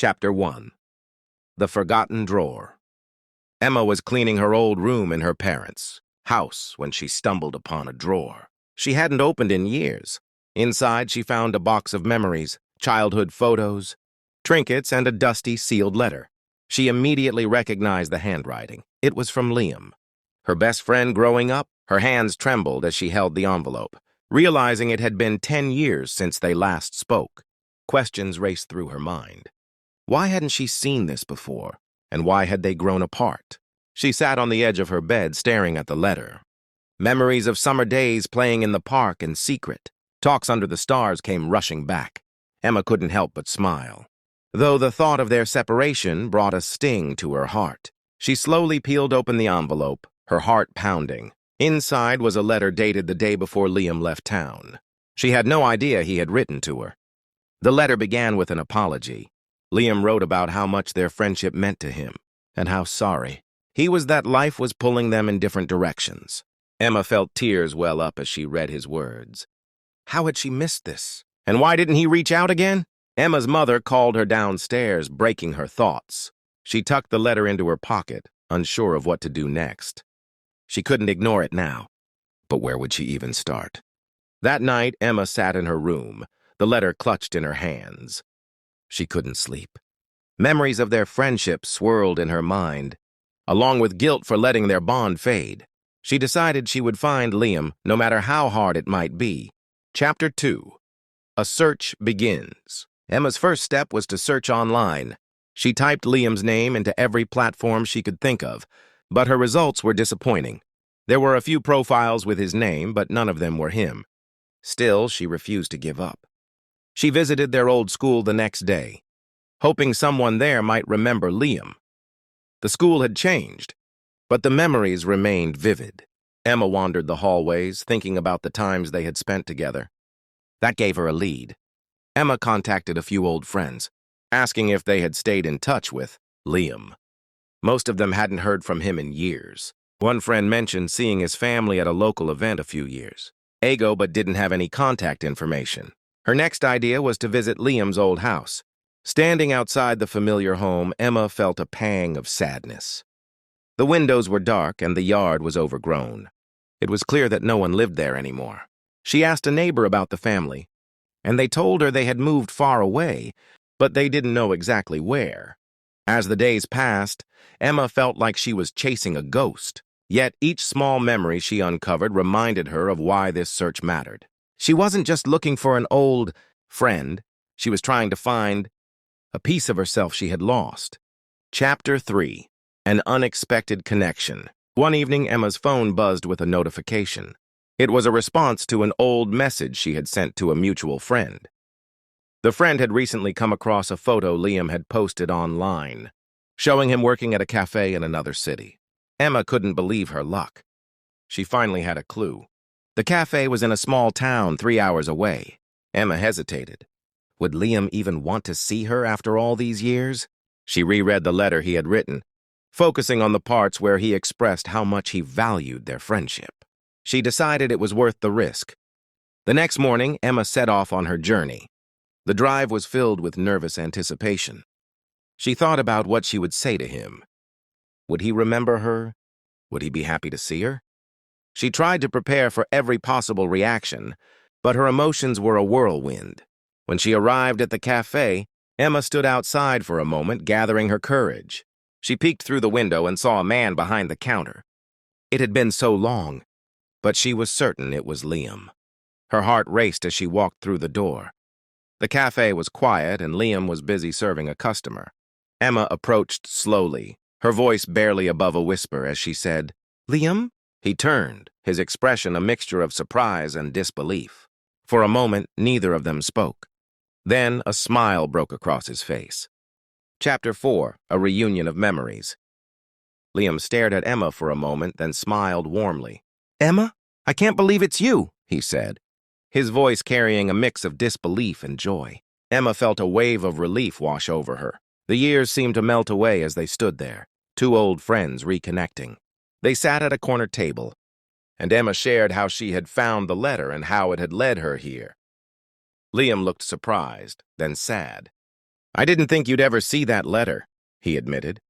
Chapter 1. The Forgotten Drawer. Emma was cleaning her old room in her parents' house when she stumbled upon a drawer she hadn't opened in years. Inside, she found a box of memories, childhood photos, trinkets, and a dusty, sealed letter. She immediately recognized the handwriting. It was from Liam, her best friend growing up. Her hands trembled as she held the envelope, realizing it had been 10 years since they last spoke. Questions raced through her mind. Why hadn't she seen this before? And why had they grown apart? She sat on the edge of her bed, staring at the letter. Memories of summer days playing in the park in secret. Talks under the stars came rushing back. Emma couldn't help but smile, though the thought of their separation brought a sting to her heart. She slowly peeled open the envelope, her heart pounding. Inside was a letter dated the day before Liam left town. She had no idea he had written to her. The letter began with an apology. Liam wrote about how much their friendship meant to him, and how sorry he was that life was pulling them in different directions. Emma felt tears well up as she read his words. How had she missed this? And why didn't he reach out again? Emma's mother called her downstairs, breaking her thoughts. She tucked the letter into her pocket, unsure of what to do next. She couldn't ignore it now. But where would she even start? That night, Emma sat in her room, the letter clutched in her hands. She couldn't sleep. Memories of their friendship swirled in her mind, along with guilt for letting their bond fade. She decided she would find Liam, no matter how hard it might be. Chapter 2. A Search Begins. Emma's first step was to search online. She typed Liam's name into every platform she could think of, but her results were disappointing. There were a few profiles with his name, but none of them were him. Still, she refused to give up. She visited their old school the next day, hoping someone there might remember Liam. The school had changed, but the memories remained vivid. Emma wandered the hallways, thinking about the times they had spent together. That gave her a lead. Emma contacted a few old friends, asking if they had stayed in touch with Liam. Most of them hadn't heard from him in years. One friend mentioned seeing his family at a local event a few years ago, but didn't have any contact information. Her next idea was to visit Liam's old house. Standing outside the familiar home, Emma felt a pang of sadness. The windows were dark and the yard was overgrown. It was clear that no one lived there anymore. She asked a neighbor about the family, and they told her they had moved far away, but they didn't know exactly where. As the days passed, Emma felt like she was chasing a ghost, yet each small memory she uncovered reminded her of why this search mattered. She wasn't just looking for an old friend, she was trying to find a piece of herself she had lost. Chapter 3. An Unexpected Connection. One evening, Emma's phone buzzed with a notification. It was a response to an old message she had sent to a mutual friend. The friend had recently come across a photo Liam had posted online, showing him working at a cafe in another city. Emma couldn't believe her luck. She finally had a clue. The cafe was in a small town 3 hours away. Emma hesitated. Would Liam even want to see her after all these years? She reread the letter he had written, focusing on the parts where he expressed how much he valued their friendship. She decided it was worth the risk. The next morning, Emma set off on her journey. The drive was filled with nervous anticipation. She thought about what she would say to him. Would he remember her? Would he be happy to see her? She tried to prepare for every possible reaction, but her emotions were a whirlwind. When she arrived at the cafe, Emma stood outside for a moment, gathering her courage. She peeked through the window and saw a man behind the counter. It had been so long, but she was certain it was Liam. Her heart raced as she walked through the door. The cafe was quiet and Liam was busy serving a customer. Emma approached slowly, her voice barely above a whisper as she said, "Liam?" He turned, his expression a mixture of surprise and disbelief. For a moment, neither of them spoke. Then a smile broke across his face. Chapter 4. A Reunion of Memories. Liam stared at Emma for a moment, then smiled warmly. "Emma, I can't believe it's you," he said, his voice carrying a mix of disbelief and joy. Emma felt a wave of relief wash over her. The years seemed to melt away as they stood there, two old friends reconnecting. They sat at a corner table, and Emma shared how she had found the letter and how it had led her here. Liam looked surprised, then sad. I didn't think you'd ever see that letter, he admitted.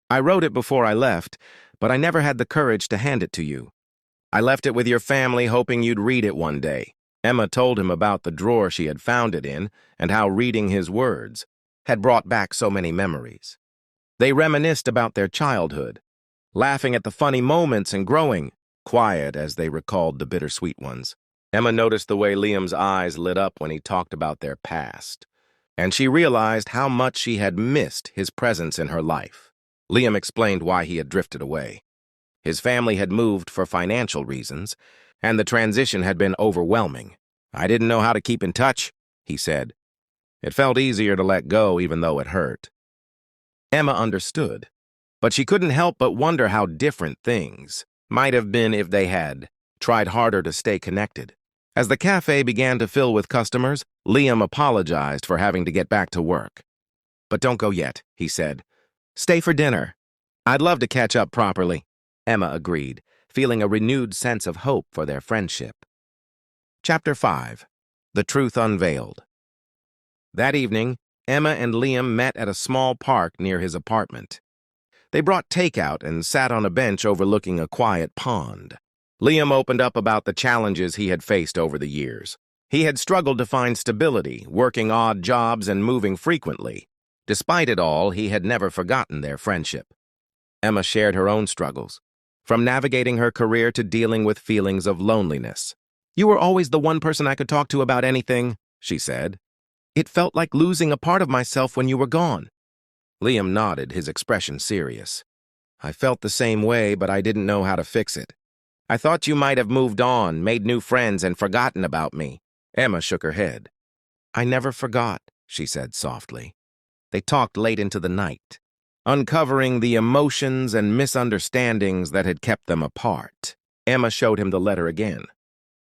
I wrote it before I left, but I never had the courage to hand it to you. I left it with your family hoping you'd read it one day. Emma told him about the drawer she had found it in and how reading his words had brought back so many memories. They reminisced about their childhood, laughing at the funny moments and growing quiet as they recalled the bittersweet ones. Emma noticed the way Liam's eyes lit up when he talked about their past, and she realized how much she had missed his presence in her life. Liam explained why he had drifted away. His family had moved for financial reasons, and the transition had been overwhelming. I didn't know how to keep in touch, he said. It felt easier to let go even though it hurt. Emma understood, but she couldn't help but wonder how different things might have been if they had tried harder to stay connected. As the cafe began to fill with customers, Liam apologized for having to get back to work. But don't go yet, he said. Stay for dinner. I'd love to catch up properly. Emma agreed, feeling a renewed sense of hope for their friendship. Chapter 5. The Truth Unveiled. That evening, Emma and Liam met at a small park near his apartment. They brought takeout and sat on a bench overlooking a quiet pond. Liam opened up about the challenges he had faced over the years. He had struggled to find stability, working odd jobs and moving frequently. Despite it all, he had never forgotten their friendship. Emma shared her own struggles, from navigating her career to dealing with feelings of loneliness. You were always the one person I could talk to about anything, she said. It felt like losing a part of myself when you were gone. Liam nodded, his expression serious. I felt the same way, but I didn't know how to fix it. I thought you might have moved on, made new friends, and forgotten about me. Emma shook her head. I never forgot, she said softly. They talked late into the night, uncovering the emotions and misunderstandings that had kept them apart. Emma showed him the letter again,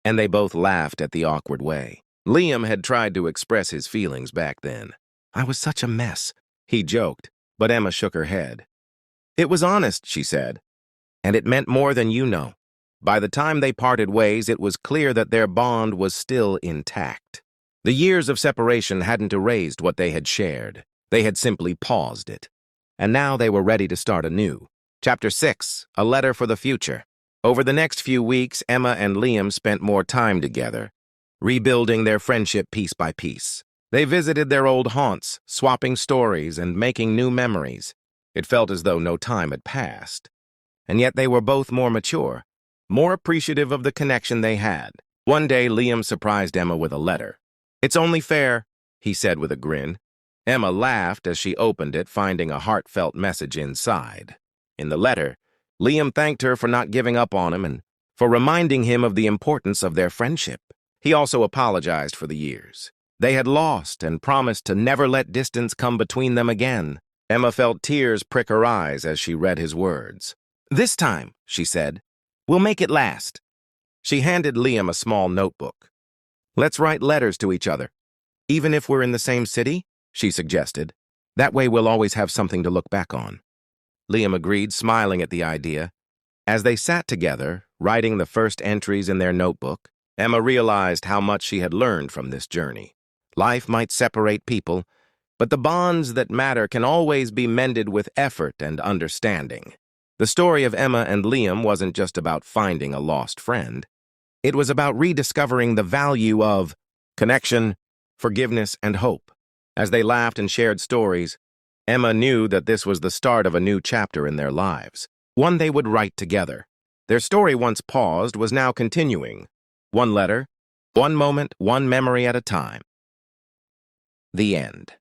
and they both laughed at the awkward way. Liam had tried to express his feelings back then. I was such a mess, he joked, but Emma shook her head. It was honest, she said, and it meant more than you know. By the time they parted ways, it was clear that their bond was still intact. The years of separation hadn't erased what they had shared. They had simply paused it. And now they were ready to start anew. Chapter 6, A Letter for the Future. Over the next few weeks, Emma and Liam spent more time together, rebuilding their friendship piece by piece. They visited their old haunts, swapping stories and making new memories. It felt as though no time had passed. And yet they were both more mature, more appreciative of the connection they had. One day, Liam surprised Emma with a letter. It's only fair, he said with a grin. Emma laughed as she opened it, finding a heartfelt message inside. In the letter, Liam thanked her for not giving up on him and for reminding him of the importance of their friendship. He also apologized for the years they had lost and promised to never let distance come between them again. Emma felt tears prick her eyes as she read his words. This time, she said, we'll make it last. She handed Liam a small notebook. Let's write letters to each other, even if we're in the same city, she suggested. That way we'll always have something to look back on. Liam agreed, smiling at the idea. As they sat together, writing the first entries in their notebook, Emma realized how much she had learned from this journey. Life might separate people, but the bonds that matter can always be mended with effort and understanding. The story of Emma and Liam wasn't just about finding a lost friend. It was about rediscovering the value of connection, forgiveness, and hope. As they laughed and shared stories, Emma knew that this was the start of a new chapter in their lives, one they would write together. Their story, once paused, was now continuing. One letter, one moment, one memory at a time. The end.